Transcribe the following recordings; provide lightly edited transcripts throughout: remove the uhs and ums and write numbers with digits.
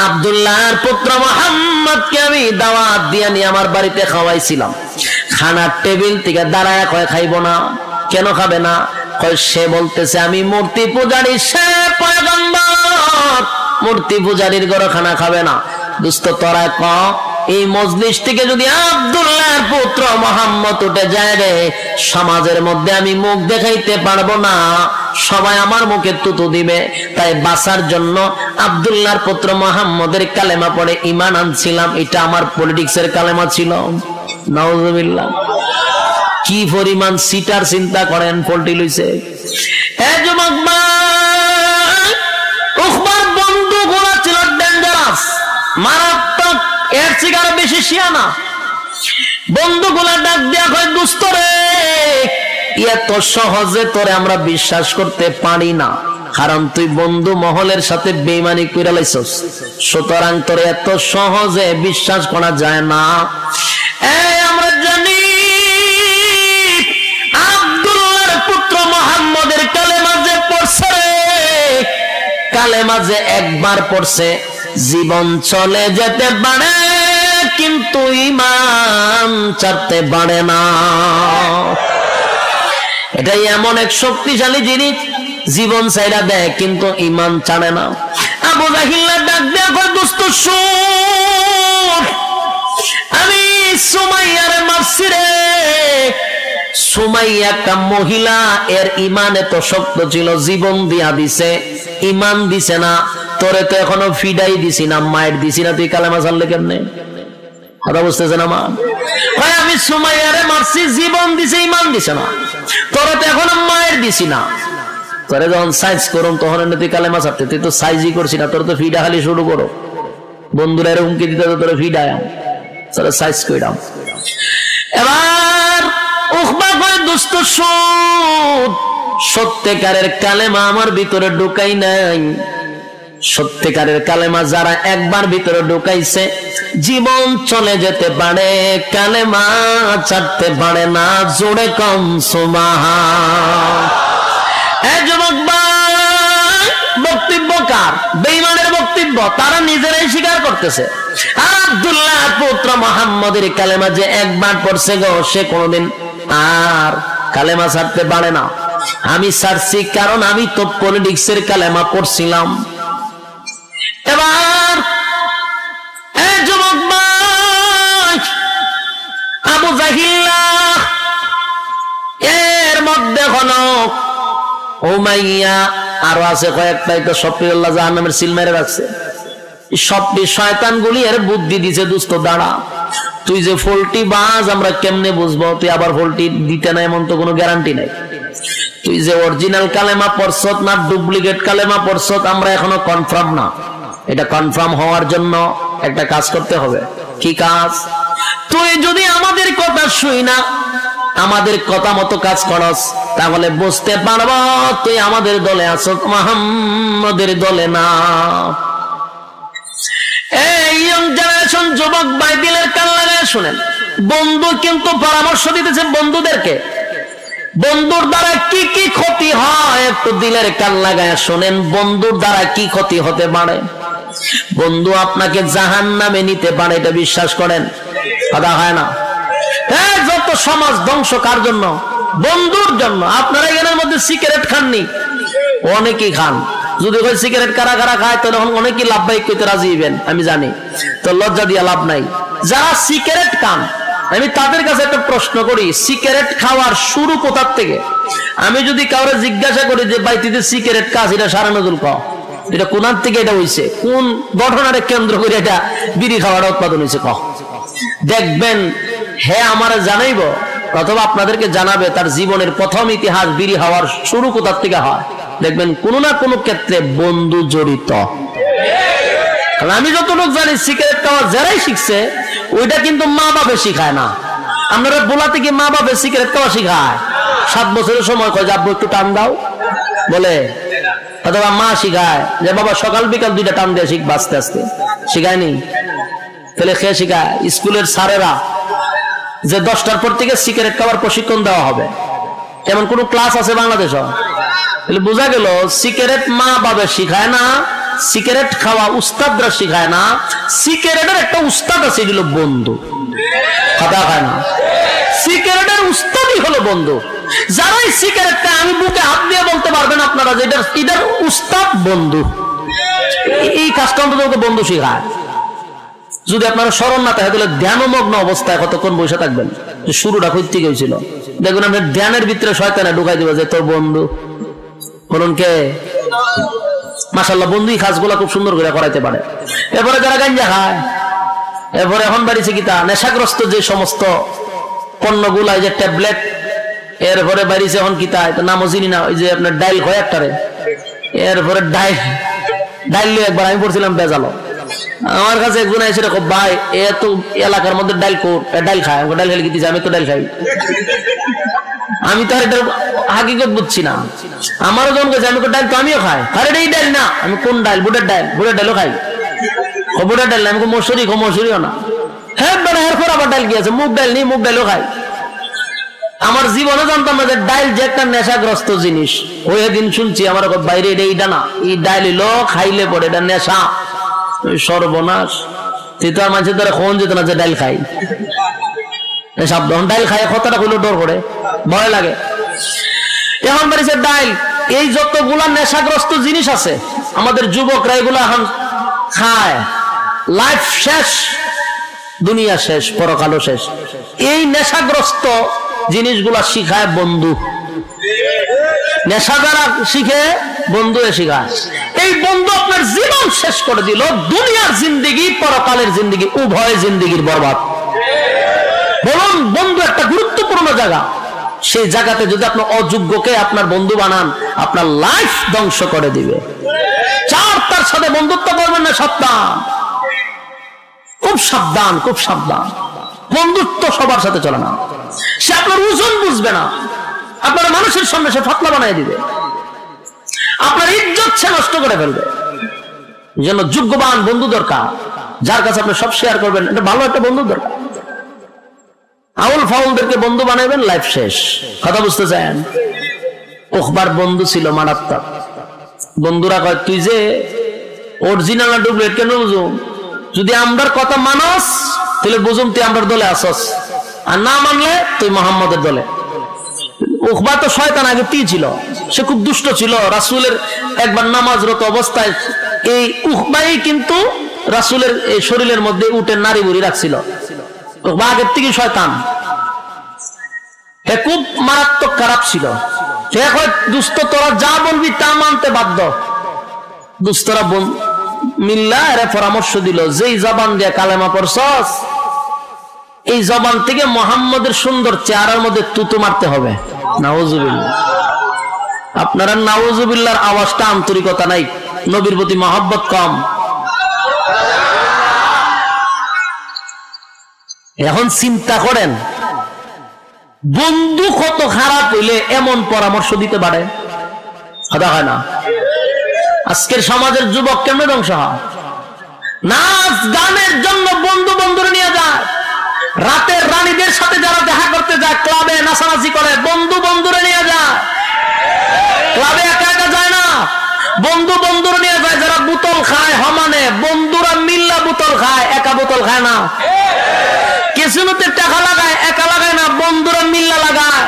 আব্দুল্লাহর পুত্র মুহাম্মদকে আমি দাওয়াত দিয়ে নিয়ে আমার বাড়িতে খাওয়াইছিলাম। খানার টেবিল থেকে দাঁড়ায় কয় খাইব না। কেন খাবে না? কয় সে বলতেছে আমি মূর্তি পূজারী, সে পয়গম্বর, মূর্তি পূজারীর ঘরে খানা খাবে না। দোস্ত তোরা ক এই মজলিস থেকে যদি আব্দুল্লাহর পুত্র মুহাম্মদ উঠে যায় রে, সমাজের মধ্যে আমি মুখ দেখাইতে পারবো না, সবাই আমার মুখে তুতু দিবে। তাই বাঁচার জন্য আব্দুল্লাহর পুত্র মুহাম্মদের কালেমা পড়ে ঈমান আনছিলাম। এটা আমার পলিটিক্সের কালেমা ছিল। নাউজুবিল্লাহ। কি পরিমাণ সিটার চিন্তা করেন পল্টি লইছে। এ যুবক ভাই, উখবার বন্ধুগুলো ছিল ডেঞ্জারাস, মারাত্মক, এর থেকে আরো বেশি শিয়ানা। বন্ধুগুলা ডাক দেয়া কয় দোস্ত রে, এত সহজে তোরে আমরা বিশ্বাস করতে পারি না, কারণ তুই বন্ধু মহলের সাথে বেঈমানি কইরা লাইছস, সুতরাং তোরে এত সহজে বিশ্বাস করা যায় না। আমরা জানি আব্দুল্লাহর পুত্র মুহাম্মদের কালেমা যে পড়ছে, কালেমা যে একবার পড়ছে জীবন চলে যেতে পারে, কিন্তু ঈমান ছাড়তে পারে না। এটাই এমন এক শক্তিশালী জিনিস, জীবন ছাইরা দেয় কিন্তু ঈমান ছাড়ে না। আবু জাহিল ডাক দেয়া কয় দোস্ত শুন, আমি সুমাইয়ারে মারছি রে। সুমাইয়া একটা মহিলা, এর ঈমান এত শক্ত ছিল, জীবন দিয়া দিছে, ঈমান দিছে না। তোরে তো এখনো ফিডাই দিছি না, মায়ের দিছি না, তুই কালেমা ছাড়লে কেমনে? কথা বুঝতেছেন আমার? আমি সুমাইয়ারে মারছি, জীবন দিছে, ঈমান দিছে না, তোরে তো এখনো মায়ের দিছি না। তোরে যখন সাইজ করুন তখন তুই কালেমা ছাড়তে, তুই তো সাইজই করছি না, তোর তো ফিডা খালি শুরু করো। বন্ধুরা এর হুমকি দিতে তোরে ফিডায়, তোরে সাইজ কইরাম। এবার উখবা কয় দোস্ত শুন, সত্যিকারের কালেমা আমার ভিতরে ঢুকাই নাই। সত্যিকারের কালেমা যারা একবার ভিতরে ঢুকাইছে, জীবন চলে যেতে পারে, কালেমা ছাড়তে পারে না। জোরে কম সুবহান। এই যুবক ভাই, বক্তব্য কার? বেঈমানের বক্তব্য, তারা নিজেরাই স্বীকার করতেছে। আব্দুল্লাহ পুত্র মুহাম্মদের কালেমা যে একবার পড়ছে গো, সে কোনোদিন আর কালেমা ছাড়তে পারে না। আমি ছাড়ছি কারণ আমি তো পলিটিক্সের কালেমা পড়ছিলাম। এবার এই যুবক ভাই, আবু জাহিল এর মধ্যে হলো উমাইয়া, আরো আছে কয়েকটাই, তো সফিউল্লাহ জাহান্নামের সিল মেরে রাখছে। সবটি শয়তান গুলি এর বুদ্ধি দিছে, দুস্থ দাঁড়া, তুই যে ফল্টি বাজ আমরা কেমনে বুঝবো? তুই আবার ফল্টি দিতে না এমন তো কোনো গ্যারান্টি নাই। তুই যে অরিজিনাল কালেমা পড়ছত না ডুপ্লিকেট কালেমা পড়ছত আমরা এখনো কনফার্ম না। এটা কনফার্ম হওয়ার জন্য একটা কাজ করতে হবে। কি কাজ? তুই যদি আমাদের কথা শুই না, আমাদের কথা মতো কাজ করস, তাহলে বুঝতে পারবো তুই আমাদের দলে আছো, মুহাম্মদের দলে না। এই ইয়ং জেনারেশন যুবক ভাই, দিলের কান লাগায় শুনেন। বন্ধু কিন্তু পরামর্শ দিতেছে বন্ধুদেরকে, বন্ধুর দ্বারা কি কি ক্ষতি হয় একটু দিলের কান লাগায় শুনেন। বন্ধুর দ্বারা কি ক্ষতি হতে পারে? বন্ধু আপনাকে জাহান্নামে নিতে পারে, এটা বিশ্বাস করেন? কথা হয় না? যত সমাজ ধ্বংস কার জন্য? বন্ধুর জন্য। আপনারা এখানের মধ্যে সিগারেট খাননি? অনেকেই খান। যদি ওই সিগারেট কারা কারা খায় তাহলে অনেকেই লাভবাহিক করতে রাজি হইবেন, আমি জানি। তো লজ্জা দিয়ে লাভ নাই। যারা সিগারেট খান, আমি তাদের কাছে একটা প্রশ্ন করি, সিগারেট খাওয়ার শুরু কোথার থেকে? আমি যদি কাউরে জিজ্ঞাসা করি যে ভাই তুই সিগারেট খাস, এটা সারা নজরুল খাও, এটা কোনার থেকে এটা হইছে, কোন ঘটনারে কেন্দ্র করে এটা বিড়ি খাওয়ার উৎপাদন হয়েছে, কহ। দেখবেন হ্যাঁ আমার জানাইব অথবা আপনাদেরকে জানাবে তার জীবনের প্রথম ইতিহাস বিড়ি খাওয়ার শুরু কোথার থেকে হয়। দেখবেন কোনো না কোনো ক্ষেত্রে বন্ধু জড়িত। আমি যতটুকু জানি সিগারেট খাওয়া যারাই শিখছে ওইটা কিন্তু মা বাপে শিখায় না। আপনারা বোলাতে কি মা বাপে সিগারেট খাওয়া শিখায়? 7 বছরের সময় কয় যে আব্বু একটু টান দাও বলে, অথবা মা শিখায় যে বাবা সকাল বিকাল 2টা টান দিয়ে শিখবা, আস্তে আস্তে। শিখায়নি? তাহলে খেয়ে শিখায় স্কুলের স্যারেরা যে 10টার পর থেকে সিগারেট খাওয়ার প্রশিক্ষণ দেওয়া হবে, এমন কোন ক্লাস আছে বাংলাদেশ? তাহলে বোঝা গেল সিগারেট মা বাবা শিখায় না, সিগারেট খাওয়া উস্তাদরা শিখায় না, সিগারেটের একটা উস্তাদ আছে, এগুলো বন্ধু। কথা হয় না, সিগারেটের উস্তাদই হলো বন্ধু। যারাই সিগারেটটা আমি বুকে হাত দিয়ে বলতে পারবেন আপনারা যে এটার উস্তাদ বন্ধু, এই কাজটা অন্তত বন্ধু শিখায়। যদি আপনারা স্মরণ না থাকে তাহলে ধ্যানমগ্ন অবস্থায় কতক্ষণ বসে থাকবেন, শুরুটা কই থেকে হয়েছিল। দেখুন আপনার ধ্যানের ভিতরে শয়তানে ঢুকাই দিবে যে তোর বন্ধু, বলুন কে? মাশাআল্লাহ বন্ধুই কাজগুলা খুব সুন্দর করে করাইতে পারে। এরপরে যারা গাঞ্জা খায়, এরপরে এখন বাড়িছে কিতা নেশাগ্রস্ত যে সমস্ত পণ্যগুলা, এই যে ট্যাবলেট, এরপরে বাড়িছে এখন কিতা নামও চিনি না, ওই যে আপনার ডাইল হয় একটারে, এরপরে ডাইল একবার আমি পড়ছিলাম বেজালো, আমার কাছে একজন এসে দেখো ভাই এত এলাকার মধ্যে ডাইল ডাইল খায়, ডাইল খেলে কি দিচ্ছে, আমি তো ডাইল খাই, আমি তো আর এটা হাকিকত বুঝছি না। আমারও যখন গেছে আমি ডাইল তো আমিও খাই, আরে এই ডাইল না, আমি কোন ডাইল? বুটের ডাইল, বুটের ডাইলও খাই, বুটের ডাইল না, আমি মসুরিও না। হ্যাঁ বেড়া এরপর আবার ডাইল কি আছে, মুগ ডাইল নেই, মুগ ডাইলও খাই। আমার জীবনে জানতাম না যে ডাইল যে একটা নেশাগ্রস্ত জিনিস। ওই দিন শুনছি আমার বাইরে এইটা না, এই ডাইল হইলো খাইলে পরে এটা নেশা, সর্বনাশ। তুই তো আর মানুষের দ্বারা কোন যেত না যে ডাইল খাই, সাবধান ডাইল খাই কথাটা হইলো ডর করে, ভয় লাগে। এখন বাড়িছে ডাইল, এই যতগুলা নেশাগ্রস্ত জিনিস আছে আমাদের যুবকরা এগুলা এখন খায়, লাইফ শেষ, দুনিয়া শেষ, পরকালও শেষ। এই নেশাগ্রস্ত জিনিসগুলা শিখায় বন্ধু, নেশা যারা শিখে বন্ধু শিখায়। এই বন্ধু আপনার জীবন শেষ করে দিল, দুনিয়ার জিন্দেগি পরকালের জিন্দেগি উভয় জিন্দেগির বরবাদ। বলুন বন্ধু একটা গুরুত্বপূর্ণ জায়গা, সেই জায়গাতে যদি আপনি অযোগ্যকে আপনার বন্ধু বানান আপনার লাইফ ধ্বংস করে দিবে। চার তার সাথে বন্ধুত্ব করবেন না, সাবধান, খুব সাবধান, খুব সাবধান। বন্ধুত্ব সবার সাথে চলে না, সে আপনার ওজন বুঝবে না, আপনার মানুষের সামনে সে ফাতলা বানিয়ে দিবে, আপনার ইজ্জত সে নষ্ট করে ফেলবে। এই জন্য যোগ্যবান বন্ধু দরকার, যার কাছে আপনি সব শেয়ার করবেন, এটা ভালো একটা বন্ধু দরকার। আউল ফাউলদেরকে বন্ধু বানাইবেন, লাইফ শেষ। কথা বুঝতে চান? ওখবার বন্ধু ছিল মারাত্মক। বন্ধুরা কয় তুই যে অরিজিনাল না ডুপ্লিকেট কেন বুঝুম, যদি আমরার কথা মানস তাহলে বুঝুম তুই আমরার দলে আসস, আর না মানলে তুই মোহাম্মদের দলে। উকবা তো শয়তান আগে তি ছিল, সে খুব দুষ্ট ছিল। রাসূলের একবার নামাজরত অবস্থায় এই উকবাই কিন্তু রাসূলের এই শরীরের মধ্যে উটের নারী বুড়ি রাখছিল। উকবা আগের থেকে শয়তান, হে খুব মারাত্মক খারাপ ছিল। সে কয় দুষ্ট তোরা যা বলবি তা মানতে বাধ্য। দুস্তরা মিল্লা এর পরামর্শ দিল, যেই জবান দিয়ে কালেমা পড়ছস এই জবান থেকে মুহাম্মদের সুন্দর চেহারার মধ্যে তুতু মারতে হবে। নাউজুবিল্লাহ। আপনারা নাউজুবিল্লাহর আওয়াজটা আন্তরিকতা নাই, নবীর প্রতি মহব্বত কম। এখন চিন্তা করেন বন্ধু কত খারাপ হইলে এমন পরামর্শ দিতে পারে, কথা হয় না? আজকের সমাজের যুবক কেমন ধ্বংস হয়? নাচ গানের জন্য বন্ধু বন্ধুরা নিয়ে যায়, রাতের রানীদের সাথে যারা দেখা করতে যায় ক্লাবে নাচানাচি করে, বন্ধু বন্ধুরা নিয়ে যায়। ক্লাবে একা একা যায় না, বন্ধু বন্ধুরা নিয়ে যায়। যারা বোতল খায় সমানে, বন্ধুরা মিল্লা বোতল খায়, একা বোতল খায় না। কেসিনোতে টাকা লাগায়, একা লাগায় না, বন্ধুরা মিল্লা লাগায়।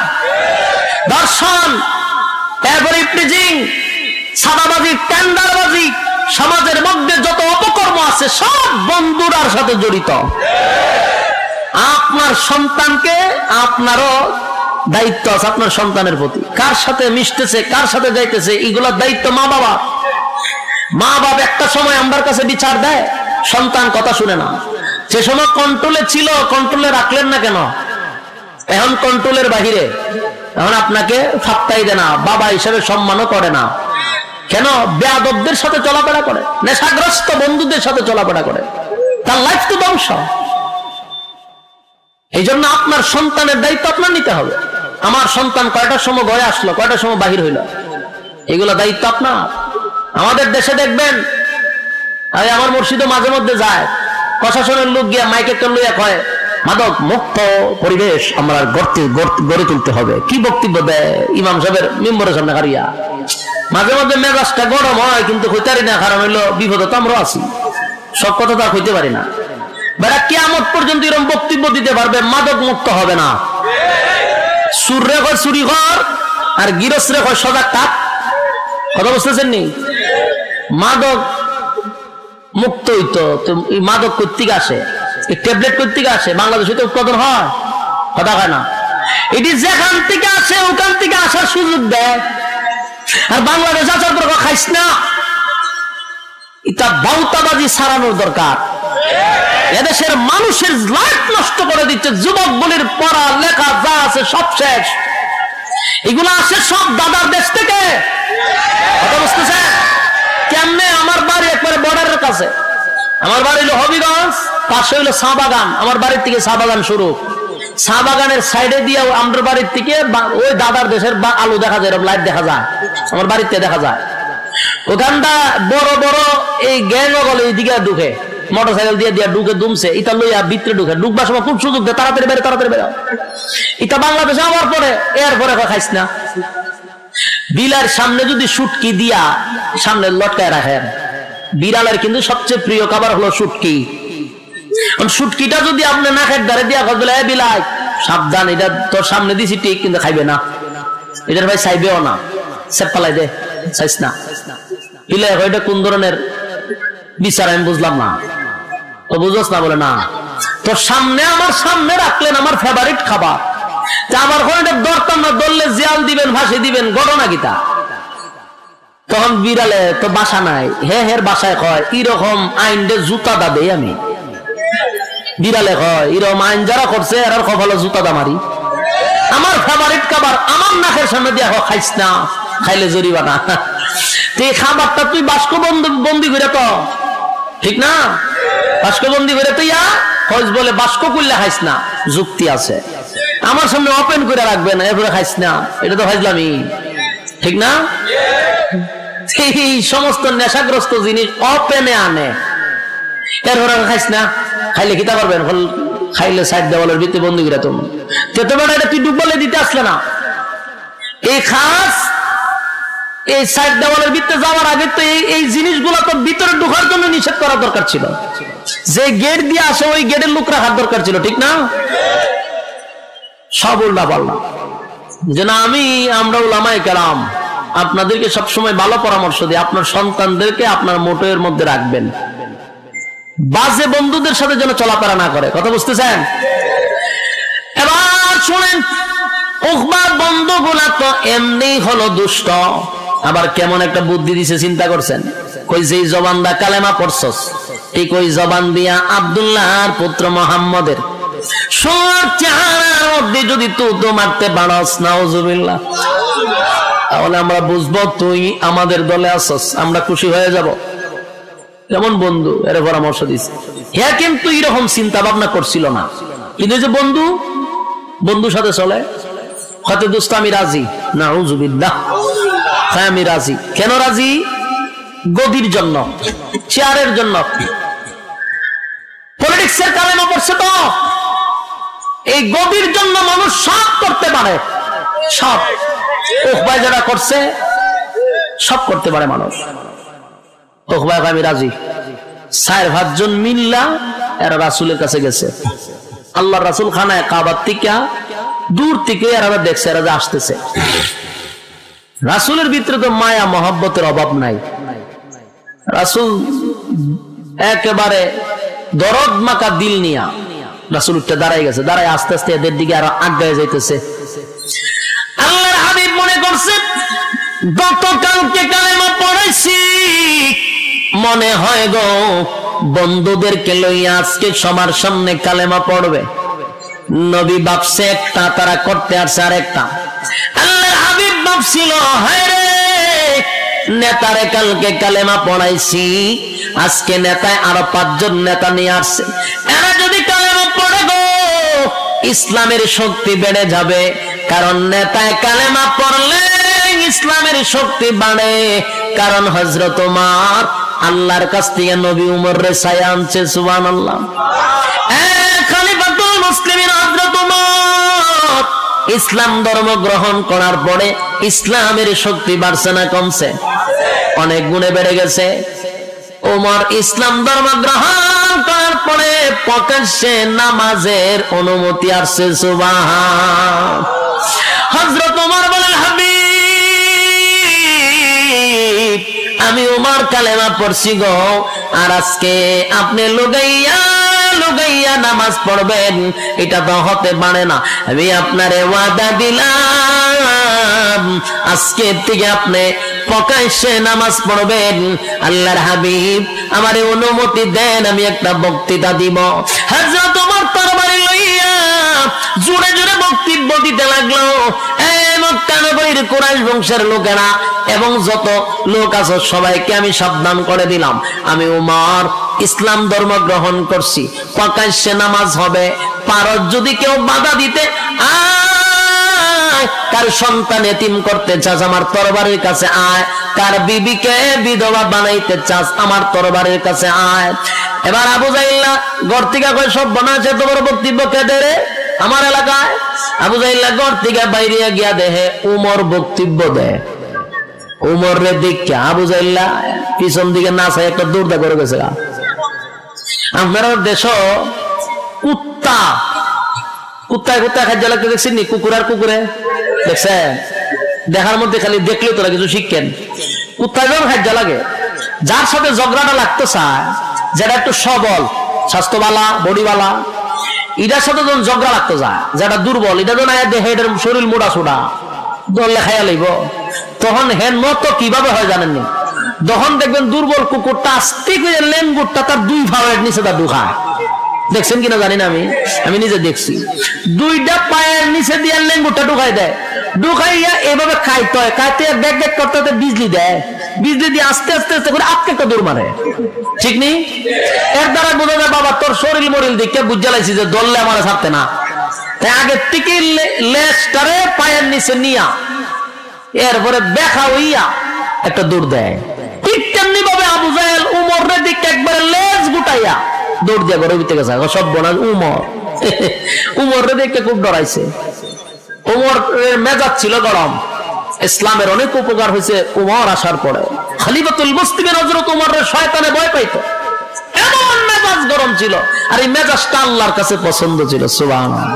দর্শন, এরপরে ইফটিজিং, সাদাবাজি, টেন্ডারবাজি, সমাজের মধ্যে যত অপকর্ম আছে সব বন্ধুরার সাথে জড়িত। আপনার সন্তানকে আপনারও দায়িত্ব আছে আপনার সন্তানের প্রতি, কার সাথে মিশতেছে, কার সাথে যাইতেছে, এগুলোর দায়িত্ব মা বাবা। মা বাবা একটা সময় আমার কাছে বিচার দেয়, সন্তান কথা শুনে না। যে সময় কন্ট্রোলে ছিল, কন্ট্রোলে রাখলেন না কেন? এখন কন্ট্রোলের বাহিরে, এখন আপনাকে ফাত্তাই দেয় না, বাবা হিসেবে সম্মানও করে না। কেন? বেয়াদবদের সাথে চলাফেরা করে, নেশাগ্রস্ত বন্ধুদের সাথে চলাফেরা করে, তার লাইফ তো ধ্বংস। এই জন্য আপনার সন্তানের দায়িত্ব আপনার নিতে হবে। আমার সন্তান কয়টার সময় ঘরে আসলো, কয়টার সময় বাহির হইল, এগুলো দায়িত্ব আপনার। আমাদের দেশে দেখবেন, আমার মুর্শিদও মাঝে মধ্যে যায়, প্রশাসনের লোক গিয়া মাইকে লইয়া কয় মাদক মুক্ত পরিবেশ আমরা গড়ে তুলতে হবে। কি বক্তব্য দেয় ইমাম সাহেবের মেম্বরের সামনে হারিয়া, মাঝে মাঝে মেজাজটা গরম হয়, কিন্তু হইতারি না, কারণ হইলো বিপদে তো আমরা আছি, সব কথা তো হইতে পারি না। বেড়া কিয়ামত পর্যন্ত এরকম বক্তব্য দিতে পারবে, মাদক মুক্ত হবে না। সুর রে কয় চুরি কর, আর গিরস রে কয় সজাগ থাক। কথা বুঝতেছেন নি? মাদক মুক্ত হইতো, মাদক কর্তৃক আসে, ট্যাবলেট কর্তৃক আসে, বাংলাদেশে তো উৎপাদন হয়, কথা হয় না। এটি যেখান থেকে আসে ওখান থেকে আসার সুযোগ দেয়, আর বাংলাদেশ আসার পর খাইস না, এটা বাউতাবাজি ছাড়ানোর দরকার। এদেশের মানুষের লাইফ নষ্ট করে দিচ্ছে, যুবক বলির পড়া লেখা যা আছে সব শেষ। এগুলো আসে সব দাদার দেশ থেকে, কথা বুঝতেছে? কেমনে? আমার বাড়ি একবারে বর্ডারের কাছে, আমার বাড়ি হলো হবিগঞ্জ, পাশে হইলো চা বাগান, আমার বাড়ির থেকে চা বাগান শুরু। চা বাগানের সাইডে দিয়ে আমার বাড়ির থেকে ওই দাদার দেশের আলু দেখা যায়, এরকম লাইট দেখা যায়, আমার বাড়িতে দেখা যায়। ওখানটা বড় বড় এই গ্যাংগল এইদিকে ঢুকে, মোটরসাইকেল দিয়ে দিয়া ঢুকে দুমছে, ইটা লইয়া ভিতরে ঢুকে, ঢুকবার সময় খুব সুযোগ দেয়, তাড়াতাড়ি বেরো তাড়াতাড়ি বেরো। ইটা বাংলাদেশে আবার পরে এরপরে খাইস না। বিলার সামনে যদি শুটকি দিয়া সামনে লটকায় রাখেন, বিড়ালের কিন্তু সবচেয়ে প্রিয় খাবার হলো শুটকি। শুটকিটা যদি আপনি নাকের ধারে দিয়া বলে বিলাই সাবধান, এটা তোর সামনে দিছি ঠিক, কিন্তু খাইবে না, এটার ভাই চাইবেও না, সে পালাই দে, চাইস না। বিলাই এটা কোন ধরনের বিচার আমি বুঝলাম না। তো বুঝোস না? বলে না, তোর সামনে আমার সামনে রাখলেন আমার ফেভারিট খাবার, আমার ঘরে দরকার না, ধরলে জিয়াল দিবেন, ফাঁসি দিবেন, ঘটনা কিতা? তখন বিড়ালে তো বাসা নাই, হের বাসায় কয় এরকম আইন দে জুতা দা দেই আমি। বিড়ালে কয় এরকম আইন যারা করছে এর কপালে জুতা দা মারি। আমার ফেভারিট খাবার আমার নাকের সামনে দিয়া খাইস না, খাইলে জরিমানা। এই খাবারটা তুই বাস্ক বন্দি করে তো, ঠিক না? বাস্ক বন্দি করে তো ইয়া হজ বলে বাস্ক করলে খাইস না, যুক্তি আছে। আমার সামনে ওপেন করে রাখবেন, এরপরে খাইস না, এটা তো খাইলামই, ঠিক না? এই সমস্ত নেশাগ্রস্ত জিনিস ওপেনে আনে, এরপরে খাইস না, খাইলে কিতা করবেন? খাইলে সাইড দেওয়ালের ভিতরে বন্দি করে তুমি এটা তুই ডুব বলে দিতে আসলে না। এই খাস এই সাইড দেওয়ালের ভিতরে যাওয়ার আগে তো এই জিনিসগুলো তো ভিতরে ঢোকার জন্য নিষেধ করা দরকার ছিল। যে গেট দিয়ে আসে ওই গেটের লোক রাখার দরকার ছিল, ঠিক না? সব উল্টা পাল্টা। যে না, আমরা উলামায়ে কেরাম আপনাদেরকে সবসময় ভালো পরামর্শ দিই, আপনার সন্তানদেরকে আপনার মোটের মধ্যে রাখবেন, বাজে বন্ধুদের সাথে যেন চলাফেরা না করে। কথা বুঝতেছেন? এবার শুনেন, উকবার বন্ধুগুলা তো এমনি হলো দুষ্ট, আবার কেমন একটা বুদ্ধি দিছে চিন্তা করছেন? কই যেই জবান দা কালেমা পড়ছস, ঠিক ওই জবান দিয়া আব্দুল্লাহর পুত্র মুহাম্মদের সোনার চেহারার মধ্যে যদি তুই মারতে পারস, নাউজুবিল্লাহ, তাহলে আমরা বুঝবো তুই আমাদের দলে আসস, আমরা খুশি হয়ে যাব। কেমন বন্ধু, এর পরামর্শ দিছে। হ্যাঁ, কিন্তু এরকম চিন্তা ভাবনা করছিল না, কিন্তু যে বন্ধুর সাথে চলে, হয়তো দোস্ত আমি রাজি, নাউজুবিল্লাহ, হ্যাঁ আমি রাজি। কেন রাজি? গদির জন্য, চেয়ারের জন্য, পলিটিক্সের কালেমা পড়ছে তো। এই গদির জন্য মানুষ সব করতে পারে, সব উকবায় যারা করছে সব করতে পারে মানুষ। উকবায় আমি রাজি। 4-5 জন মিল্লা এরা রাসূলের কাছে গেছে, আল্লাহ রাসূল খানায় কাবার থেকে দূর থেকে এরা দেখছে এরা আসতেছে। রাসূলের ভিতরে তো মায়া মহব্বতের অভাব নাই, রাসূল একেবারে দরদ মাকা দিল নিয়া রাসূল উঠে দাঁড়াই গেছে, দাঁড়ায় আস্তে আস্তে এদের দিকে আরো আগায় যাইতেছে। আল্লাহর হাবিব মনে করছে গতকালকে কালেমা পড়াইছি, মনে হয় গো বন্ধুদেরকে লইয়া আজকে সবার সামনে কালেমা পড়বে। নবী ভাবছে একটা, তারা করতে আসছে আর একটা। আল্লাহর হাবিব ভাবছিল হায় রে, নেতারে কালকে কালেমা পড়াইছি, আজকে নেতায় আরো 5 জন নেতা নিয়ে আসছে, এরা যদি কালেমা পড়ে গো ইসলামের শক্তি বেড়ে যাবে, কারণ নেতায় কালেমা পড়লে ইসলামের শক্তি বাড়ে। কারণ হযরত ওমর আল্লাহর কাছ থেকে নবী উমর রে ছায়া আনছে, সুবহানাল্লাহ। খলিফাতুল মুসলিমিন হযরত ওমর ইসলাম ধর্ম গ্রহণ করার পরে ইসলামের শক্তি বাড়ছে না কমছে? অনেক গুণে বেড়ে গেছে। ওমর ইসলাম ধর্ম গ্রহণ করার পরে প্রকাশ্যে নামাজের অনুমতি আসছে। সুবহান। হযরত ওমর বলেন, হাবিব আমি ওমর কালেমা পড়ছি গো, আর আজকে আপনি লুগাইয়া নামাজ পড়বেন, এটা তো হতে পারে না। আমি আপনারে ওয়াদা দিলাম আজকে থেকে আপনি প্রকাশ্যে নামাজ পড়বেন। আল্লাহর হাবিব আমারে অনুমতি দেন, আমি একটা বক্তৃতা দিব। হযরত ওমর তরবারি লইয়া জোরে জোরে বক্তব্য দিতে লাগলো। মক্কা নগরীর কুরাইশ বংশের লোকেরা এবং যত লোক আছে সবাইকে আমি সাবধান করে দিলাম, আমি ওমর ইসলাম ধর্ম গ্রহণ করছি, প্রকাশ্যে নামাজ হবে। পারত যদি কেউ বাধা দিতে, কার সন্তান এতিম করতে চাস আমার তরবারির কাছে আয়, কার বিবিকে বিধবা বানাইতে চাস আমার তরবারির কাছে আয়। এবার আবু জাইল্লা ঘর থেকে কয়, সব বানাচ্ছে তোমার বক্তব্য কেটে রে আমার এলাকায়। আবু জাইল্লা ঘর থেকে বাইরে গিয়া দেহে উমর বক্তব্য দেয়। উমর রে দেখে আবু জাইল্লা পিছন দিকে না চাই একটা দৌড়দা করে গেছে। আপনার দেশ কুত্তায় খাদ্য লাগতে দেখছেন নি? কুকুর আর কুকুরে দেখছেন? দেখার মধ্যে খালি দেখলে তোরা কিছু শিখেন। কুত্তায় যখন খাদ্য লাগে, যার সাথে ঝগড়াটা লাগতে চায়, যেটা একটু সবল, স্বাস্থ্যবালা, বডিওয়ালা, এটার সাথে যখন ঝগড়া লাগতে যায়, যেটা দুর্বল, এটা যখন দেহে এটার শরীর মোটা সোটা দলে খাইয়া লইব, তখন হেন মতো কিভাবে হয় জানেননি? তখন দেখবেন দুর্বল কুকুরটা আস্তে করে লেঙ্গুরটা তার দুই ভাবের নিচে তার ঢুকায়। দেখছেন কিনা জানি না, আমি নিজে দেখছি। দুইটা পায়ের নিচে দিয়ে লেঙ্গুরটা ঢুকাই দেয়, ঢুকাইয়া এভাবে খাইতে হয়, খাইতে ব্যাগ ব্যাগ করতে বিজলি দেয়, বিজলি দিয়ে আস্তে আস্তে আস্তে করে আপকে একটা দৌড় মারে। ঠিক নেই? এর দ্বারা বোঝা যায় বাবা তোর শরীর মরিল দেখে বুঝে লাইছি যে দললে আমার ছাড়তে না। তাই আগের থেকে লেজটারে পায়ের নিচে নিয়া এরপরে দেখা হইয়া একটা দৌড় দেয়। ঠিক তেমনি ভাবে আবু জাহেল উমরের দিকে একবারে লেজ গুটাইয়া দৌড় দিয়া ঘরের ভিতরে গেছে। সব বনাজ উমরের দিকে খুব ডরাইছে। উমর মেজাজ ছিল গরম। ইসলামের অনেক উপকার হয়েছে উমর আসার পরে। খলিফাতুল মুসলিমের হযরত উমরের শয়তানে ভয় পাইতো, এমন মেজাজ গরম ছিল। আর এই মেজাজটা আল্লাহর কাছে পছন্দ ছিল। সুবহানাল্লাহ।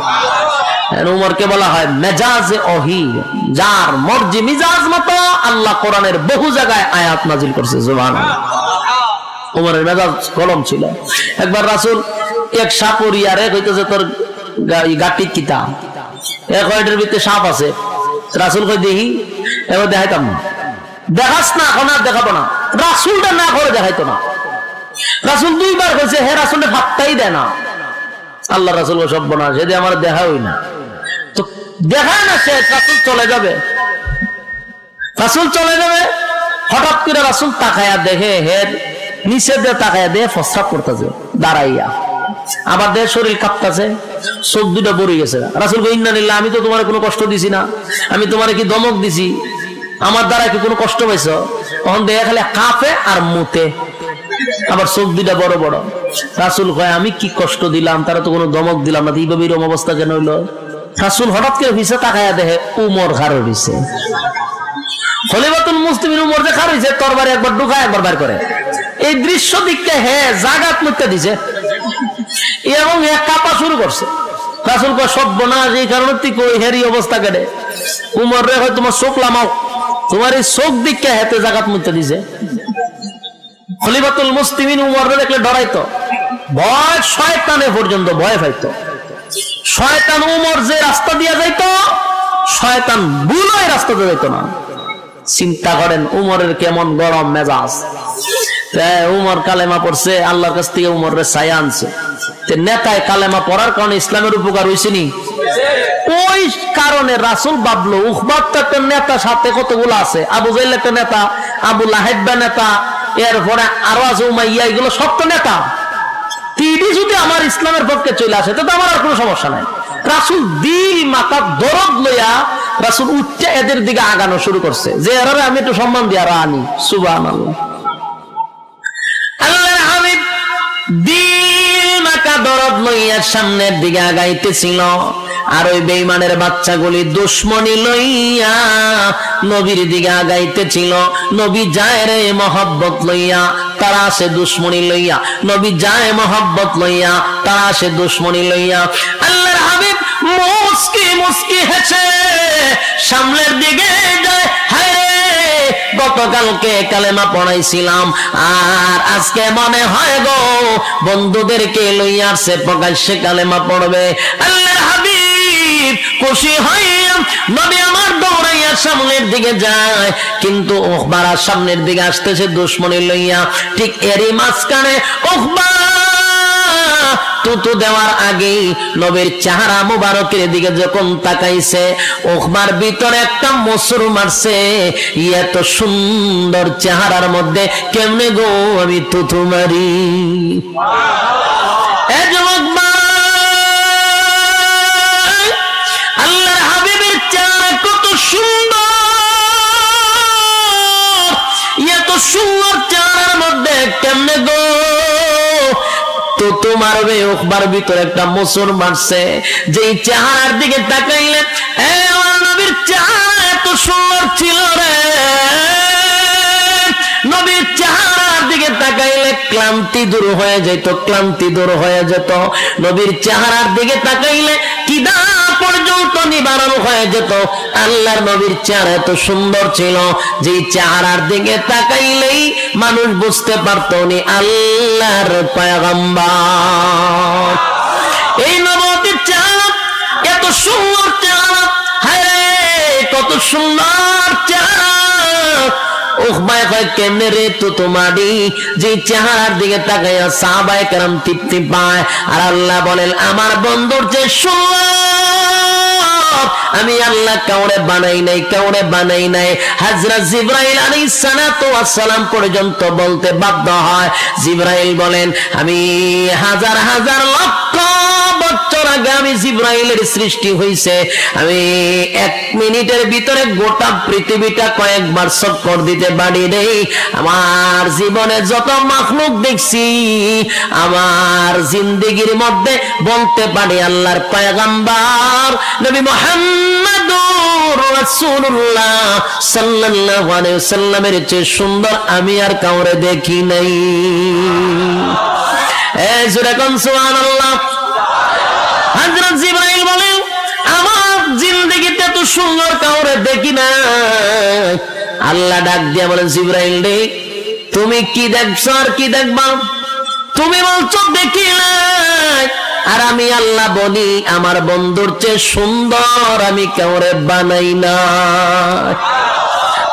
উমরকে বলা হয় মেজাজে ওহী, যার মর্জি মিজাজ মতো আল্লাহ কোরআনের বহু জায়গায় আয়াত নাজিল করছে। সুবহানাল্লাহ। উমরের মেজাজ গরম ছিল। একবার রাসূল এক সাপরিয়ারে কইতেছে তোর গাটি কিতা, এক ওইটার ভিতরে সাপ আছে। রাসূল কই দেখি, এবার দেখাইতাম না। দেখাস না, এখন আর দেখাবো না। রাসূলটা না করে দেখাইতো না। রাসূল দুইবার কইছে, হে রাসূলের ভাবটাই দেয় না। আল্লাহ রাসূল সব বনা যদি আমার দেখা হই না তো দেখায় না, সে রাসূল চলে যাবে। রাসূল চলে যাবে, হঠাৎ করে রাসূল তাকায়া দেখে হের নিচে দিয়ে তাকায়া দিয়ে প্রস্রাব করতেছে দাঁড়াইয়া, আবার দেহ শরীর কাঁপতেছে, চোখ দুটো পড়ে গেছে। রাসূল কই ইন্না লিল্লাহ, আমি তো তোমার কোনো কষ্ট দিছি না, আমি তোমার কি ধমক দিছি? আমার দ্বারা কি কোনো কষ্ট পাইছো? তখন দেহ খালি কাঁপে আর মুতে, আবার চোখ দুটা বড় বড়। রাসূল কয় আমি কি কষ্ট দিলাম? তারা তো কোনো ধমক দিলাম না, এইভাবে এরকম অবস্থা কেন হইলো? রাসূল হঠাৎ করে পিছে তাকায়া দেখে উমর খাড়া হইছে। খলিফাতুল মুসলিমিন উমর যে খাড়া হইছে, তরবারি একবার ঢুকায় একবার বের করে। এই দৃশ্য দেখতে জাগাত মুতে দিছে এবং কাঁপা শুরু করছে। রাসূল কয় সর্বনাশ, এই কারণে তুই কই হেরি অবস্থা কেটে? উমর রে হয় তোমার চোখ লামাও, তোমার এই চোখ দিকে হেতে জাগাত মুতে দিছে। খলিফাতুল মুসলিমিন উমর রে দেখলে ডরাইতো, ভয় শয়তানে পর্যন্ত ভয় পাইতো। শয়তান উমর যে রাস্তা দিয়া যাইতো, শয়তান ভুলই রাস্তা দিয়ে যাইতো না। চিন্তা করেন উমরের কেমন গরম মেজাজ। উমর কালেমা পড়ছে, আল্লাহর কাছ থেকে উমরের ছায়া আনছে। নেতায় কালেমা পড়ার কারণে ইসলামের উপকার হয়েছে নি? ওই কারণে রাসূল ভাবলো উখবা তো একটা নেতা, সাথে কতগুলো আছে, আবু জাহেল একটা নেতা, আবু লাহাব নেতা, এরপরে আরো আছে উমাইয়া, এগুলো সব তো নেতা। তিনি যদি আমার ইসলামের পক্ষে চলে আসে তো আমার আর কোনো সমস্যা নাই। রাসূল দিল মাথা দরদ লইয়া রাসূল উঠে এদের দিকে আগানো শুরু করছে, যে এরা আমি একটু সম্মান দিয়ে আরো আনি। সুবহানাল্লাহ। আল্লাহর হাবিব দিল মাথা দরদ লইয়া সামনের দিকে আগাইতেছিল। আর ওই বেঈমানের বাচ্চাগুলি দুশমনি লইয়া নবীর দিকে আগাইতেছিল। নবী যায় রে মহব্বত লইয়া, তারা আসে দুশমনি লইয়া। নবী যায় মহব্বত লইয়া, তারা আসে দুশমনি লইয়া। আল্লাহর হাবিব মুস্কি মুস্কি হেসে সামনের দিকে যায়। হায় রে, গতকালকে কালেমা পড়াইছিলাম, আর আজকে মনে হয় গো বন্ধুদেরকে লইয়া আসছে প্রকাশ্যে কালেমা পড়বে। আল্লাহর হাবিব খুশি হইয়া নবী আমার দৌড়াইয়া সামনের দিকে যায়, কিন্তু উকবার সামনের দিকে আসতেছে দুশমনি লইয়া। ঠিক এরই মাঝখানে উকবা তুতু দেওয়ার আগেই নবীর চেহারা মুবারকের দিকে যখন তাকাইছে, উকবার ভিতরে একটা মসুর মারছে। এত সুন্দর চেহারার মধ্যে কেমনে গো আমি তুতু মারি? আল্লাহর হাবিবের চেহারা কত সুন্দর, এত সুন্দর চেহারার মধ্যে কেমনে গো তো তোমার উকবার ভিতরে একটা মোচড় মারছে। যেই চেহারার দিকে তাকাইলে আমার নবীর চেহারা এত সুন্দর ছিল রে, নবীর চেহারার দিকে তাকাইলে ক্লান্তি দূর হয়ে যেত, ক্লান্তি দূর হয়ে যেত। নবীর চেহারার দিকে তাকাইলে কিদা পর্যন্ত নিবারণ হয়ে যেত। আল্লাহর নবীর চেহারা এত সুন্দর ছিল, যে চেহারার দিকে তাকাইলেই মানুষ বুঝতে পারত উনি আল্লাহর পয়গম্বর। এই নবীর চেহারা এত সুন্দর চেহারা, হায় কত সুন্দর চেহারা। উকবায় কয় কেমনে রে তো তোমারি? যে চেহারার দিকে তাকাইয়া সাহাবায়ে কেরাম তৃপ্তি পায়। আর আল্লাহ বলেন আমার বন্ধুর যে সুন্দর, আমি আল্লাহ কাউরে বানাই নাই, কাউরে বানাই নাই। হযরত জিবরাইল আলাইহিস সালাতু ওয়াস সালাম পর্যন্ত বলতে বাধ্য হয়। জিবরাইল বলেন আমি হাজার হাজার লক্ষ বছর আগে আমি জিবরাইলের সৃষ্টি হইছে, আমি 1 মিনিটের ভিতরে গোটা পৃথিবীটা কয়েকবার চক্কর দিতে পারি রে। আমার জীবনে যত মাখলুক দেখছি, আমার জিন্দেগির মধ্যে বলতে পারি আল্লাহর পয়গম্বর নবী মুহাম্মদুর রাসূলুল্লাহ সাল্লাল্লাহু আলাইহি ওয়াসাল্লামের চেয়ে সুন্দর আমি আর কাউরে দেখি নাই। এই জোরে কোন সুবহানাল্লাহ। হযরত জিবরাইল বলেন আমার জিন্দেগিতে এত সুন্দর কাউরে দেখি না। আল্লাহ ডাক দিয়া বলেন জিবরাইল রে, তুমি কি দেখছো আর কি দেখবা? তুমি বলছো দেখি নাই, আর আমি আল্লাহ বলি আমার বন্ধুর চেয়ে সুন্দর আমি কাউরে বানাই না।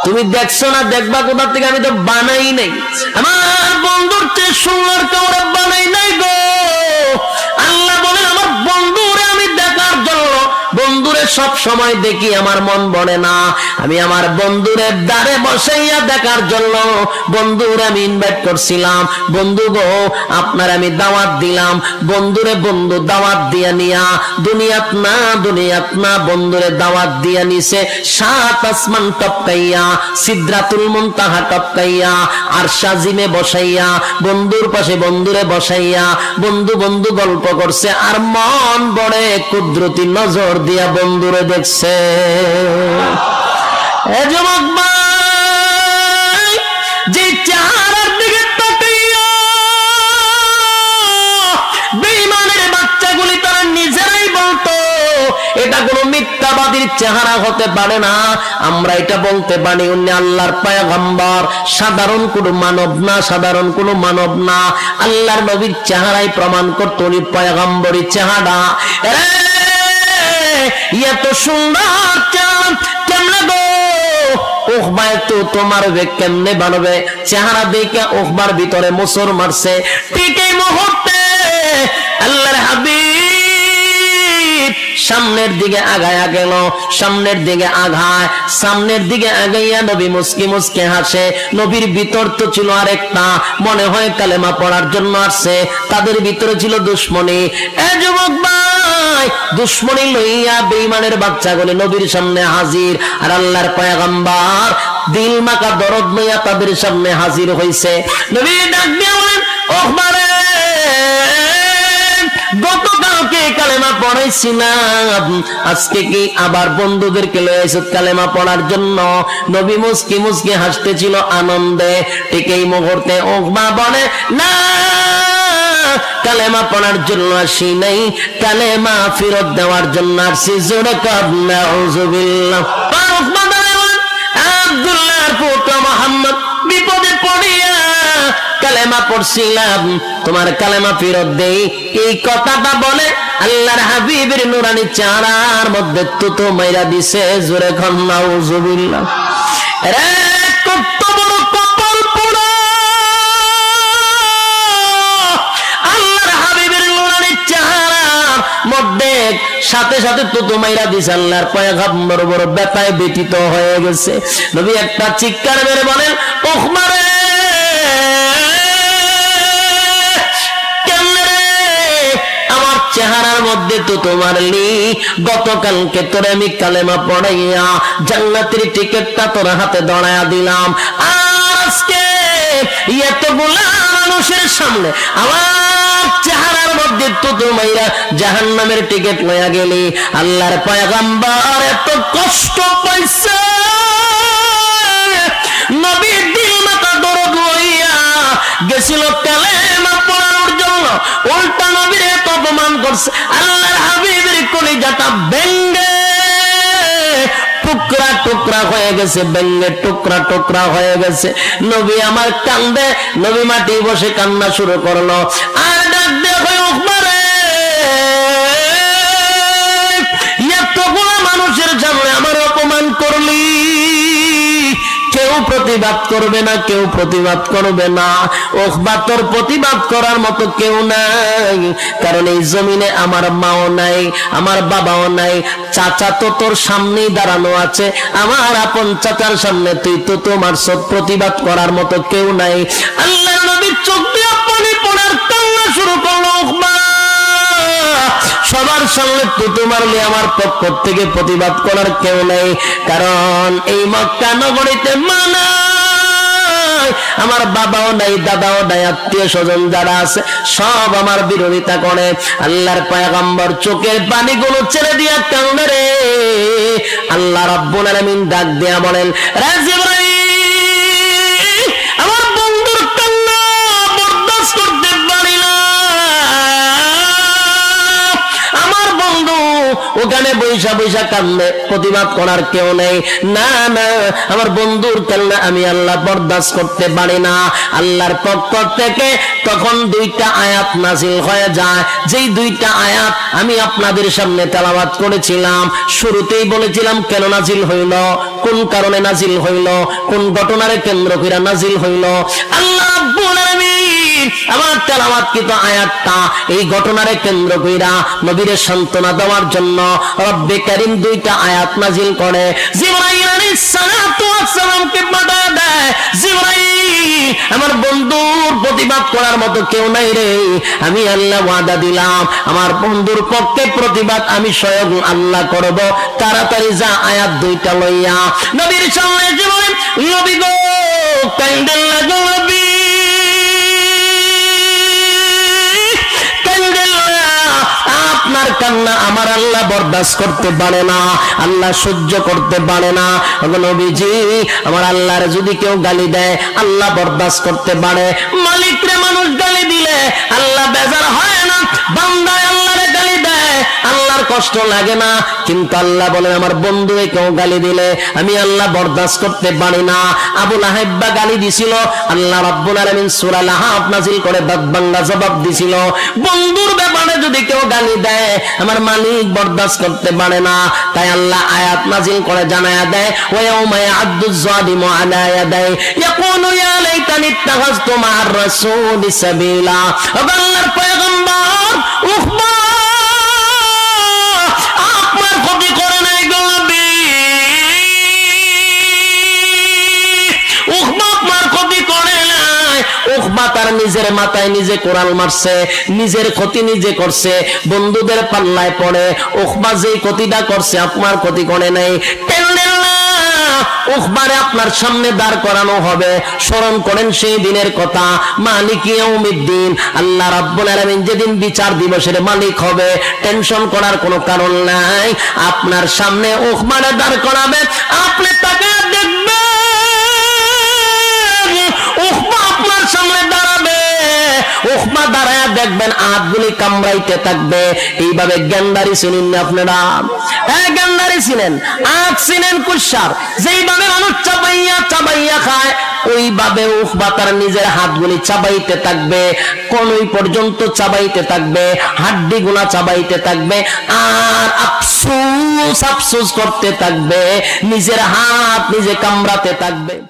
তুমি দেখছো না, দেখবা কোথা থেকে? আমি তো বানাই নাই, আমার বন্ধুর চেয়ে সুন্দর কাউরে বানাই নাই গো। আল্লাহ বলেন আমার বন্ধুরে আমি দেখার জন্য, বন্ধুরে সব সময় দেখি আমার মন বলে না, আমি আমার বন্ধুরে দ্বারে বসাইয়া দেখার জন্য বন্ধুরে আমি ইনভাইট করছিলাম। বন্ধু গো আপনার আমি দাওয়াত দিলাম, বন্ধুরে বন্ধু দাওয়াত দিয়া নিয়া দুনিয়াত না বন্ধুরে দাওয়াত দিয়া নিছে 7 আসমান টপকাইয়া, সিদরাতুল মুনতাহা টপকাইয়া, আরশ আজিমে বসাইয়া, বন্ধুর পাশে বন্ধুরে বসাইয়া বন্ধু বন্ধু গল্প করছে, আর মন বড়ে কুদরতি নজর দিয়া বন্ধুরে দেখছে। এ যুবক ভাই, যে চেহারার দিকে তাকাইয়া বেঈমানের বাচ্চাগুলি তারা নিজেরাই বলতো এটা কোনো মিথ্যাবাদীর চেহারা হতে পারে না, আমরা এটা বলতে পারি উনি আল্লাহর পয়গম্বর, সাধারণ কোনো মানব না, সাধারণ কোনো মানব না। আল্লাহর নবীর চেহারাই প্রমাণ করত উনি পয়গম্বরী চেহারা। এত সুন্দর কেমনে গো উকবায় তো তোমার কেমনে বানবে? চেহারা দেখে উকবার ভিতরে মোচড় মারছে। ঠিক এই মুহূর্তে আল্লাহর হাবিব সামনের দিকে আগায়া গেল, সামনের দিকে আগায়, সামনের দিকে আগাইয়া নবী মুস্কি মুস্কি হাসে। নবীর ভিতর তো ছিল আরেকটা, মনে হয় কালেমা পড়ার জন্য আসছে, তাদের ভিতরে ছিল দুশমনী। এ যুবক ভাই, দুশমনী লইয়া বেঈমানের বাচ্চাগুলি নবীর সামনে হাজির, আর আল্লাহর পয়গম্বর দিল মাকা দরদ লইয়া তাদের সামনে হাজির হইছে। নবী ডাক দিয়া বলেন, ওহবারে গতকালকে কালেমা পড়াইছিলাম, আজকে কি আবার বন্ধুদেরকে লয়ে এসে কালেমা পড়ার জন্য? নবী মুস্কি মুস্কি হাসতেছিল আনন্দে। ঠিক এই মুহূর্তে উকবা বলে, না, কালেমা পড়ার জন্য আসি নাই, কালেমা ফেরত দেওয়ার জন্য আসছি। জোরে কর নাউযুবিল্লাহ। আব্দুল্লাহর পুত্র মুহাম্মদ বিপদে পড়িয়া কালেমা পড়ছিলাম, তোমার কালেমা ফেরত দেই, এই কথাটা বলে আল্লাহর হাবিবের নুরানি চেহারার মধ্যে তুতো মাইরা দিছে। জোরে কর নাউযুবিল্লাহ। রে কত বড় কপাল পোড়া! আল্লাহর হাবিবের নুরানি চেহারার মধ্যে সাথে সাথে তুতো মাইরা দিছে। আল্লাহর পয়গম্বর বড় ব্যথায় ব্যথিত হয়ে গেছে। নবী একটা চিৎকার মেরে বলেন, উকবা রে, চেহারার মধ্যে তো তোমার লি, গতকালকে তোরে আমি কালেমা পড়াইয়া জান্নাতের টিকেটটা তোর হাতে ধরাইয়া দিলাম, আজকে এতগুলা মানুষের সামনে আমার চেহারার মধ্যে তো তোমাইরা জাহান্নামের টিকেট লইয়া গেলি। আল্লাহর পয়গম্বর এত কষ্ট পাইছে, নবী দিল মাথা দরদ লইয়া গেছিল কালেমা পড়ানোর জন্য, উল্টা নবীর এত অপমান করছে। আল্লাহর হাবিবের কলিজাটা ভেঙ্গে টুকরা টুকরা হয়ে গেছে, ভেঙ্গে টুকরা টুকরা হয়ে গেছে। নবী আমার কান্দে, নবী মাটি বসে কান্না শুরু করলো, আর ডাক দেখো উকবা রে, এতগুলো মানুষের সামনে আমার অপমান করলি, কেউ প্রতিবাদ করবে না, কেউ প্রতিবাদ করবে না। উকবা, তোর প্রতিবাদ করার মতো কেউ নাই, কারণ এই জমিনে আমার মাও নাই, আমার বাবাও নাই, চাচা তো তোর সামনেই দাঁড়ানো আছে, আমার আপন চাচার সামনে তুই তো তোমার সব প্রতিবাদ করার মতো কেউ নাই। আল্লাহ নবীর চোখ দিয়ে পানি পড়ার কান্না শুরু করলো। উকবা, সবার সামনে তো তোমার আমার পক্ষ থেকে প্রতিবাদ করার কেউ নেই, কারণ এই মক্কা নগরীতে মানা আমার বাবাও নাই, দাদাও নাই, আত্মীয় স্বজন যারা আছে সব আমার বিরোধিতা করে। আল্লাহর পয়গম্বর চোখের পানিগুলো ছেড়ে দিয়া কান্দে রে। আল্লাহ রাব্বুল আলামিন ডাক দিয়া বলেন, রে জিবরাইল, আমার বন্ধুর কান্না বরদাস্ত করতে পারি না, আমার বন্ধু ওখানে বৈশা বৈশা কান্দে, প্রতিবাদ করার কেউ নেই। না না, আমার বন্ধুর কান্না আমি আল্লাহ বরদাস্ত করতে পারি না। আল্লাহর পক্ষ থেকে তখন দুইটা আয়াত নাজিল হয়ে যায়, যেই দুইটা আয়াত আমি আপনাদের সামনে তেলাওয়াত করেছিলাম। শুরুতেই বলেছিলাম কেন নাজিল হইল, কোন কারণে নাজিল হইল, কোন ঘটনারে কেন্দ্র করে নাজিল হইল। আল্লাহ রাব্বুল আলামিন আমার তেলাওয়াতকৃত আয়াতটা এই ঘটনারে কেন্দ্র কইরা নবীরে সান্ত্বনা দেওয়ার জন্য রব্বে কারীম দুইটা আয়াত নাজিল করে। জিবরাইল আলাইহিস সালাতু ওয়াস সালামকে পাঠায় দেয়, জিবরাইল, আমার বন্ধুর প্রতিবাদ করার মতো কেউ নাই রে, আমি আল্লাহ ওয়াদা দিলাম আমার বন্ধুর পক্ষে প্রতিবাদ আমি স্বয়ং আল্লাহ করব, তাড়াতাড়ি যা আয়াত দুইটা লইয়া। নবীর সামনে জিবরাইল, নবী গো কাইন্দেন লাগো, নবী আপনার কান্না আমার আল্লাহ বরদাস্ত করতে পারে না, আল্লাহ সহ্য করতে পারে না। নবীজি, আমার আল্লাহর যদি কেউ গালি দেয় আল্লাহ বরদাস্ত করতে পারে, মালিকরে মানুষ গালি দিলে আল্লাহ বেজার হয় না, বান্দায় আল্লাহরে গালি দেয় আল্লাহর কষ্ট লাগে না, কিন্তু আল্লাহ বলেন আমার বন্ধু কেউ গালি দিলে আমি আল্লাহ বরদাস্ত করতে পারি না। আবু লাহাব গালি দিছিল, আল্লাহ রাব্বুল আলামিন সূরা লাহাব নাযিল করে দাঁতভাঙ্গা জবাব দিছিল, বন্ধুর ব্যাপারে যদি কেউ গালি দেয় আমার মালিক বরদাস্ত করতে পারে না। তাই আল্লাহ আয়াত নাযিল করে জানায়া দেয়, ওয়া ইয়াউমা ইয়া'আদ্দুয যালিমু আলা ইয়াদাই ইয়াকুলু ইয়া লাইতানি ইত্তাখাযতু মা'আর রাসূলি সাবিলা। আল্লাহর পয়গম্বর উকবা আপনার ক্ষতি করে নাই গো নবী, উকবা আপনার ক্ষতি করে নাই। উকবা তার নিজের মাথায় নিজে কোরাল মারছে, নিজের ক্ষতি নিজে করছে, বন্ধুদের পাল্লায় পড়ে উকবা যেই ক্ষতিটা করছে আপনার ক্ষতি করে নাই। উকবারে আপনার সামনে দাঁড় করানো হবে। স্মরণ করেন সেই দিনের কথা, মালিক ইয়াউমিদ্দিন, আল্লাহ রাব্বুল আলামিন যেদিন বিচার দিবসের মালিক হবে, টেনশন করার কোনো কারণ নাই। আপনার সামনে উকবারে দাঁড় করাবে, আপনি তাকে দেখবেন, উকবা আপনার সামনে দাঁড়াবে, উকবা দাঁড়ায় দেখবেন হাতগুলি কামড়াইতে থাকবে। এইভাবে গেন্দারি চিনেন না আপনারা? গেন্দারি চিনেন, আখ চিনেন, কুসার, যেইভাবে মানুষ চাবাইয়া চাবাইয়া খায়, ওইভাবে উকবা তার নিজের হাতগুলি চাবাইতে থাকবে, কোনই পর্যন্ত চাবাইতে থাকবে, হাড্ডি গুলা চাবাইতে থাকবে, আর আফসোস আফসোস করতে থাকবে, নিজের হাত নিজে কামড়াতে থাকবে।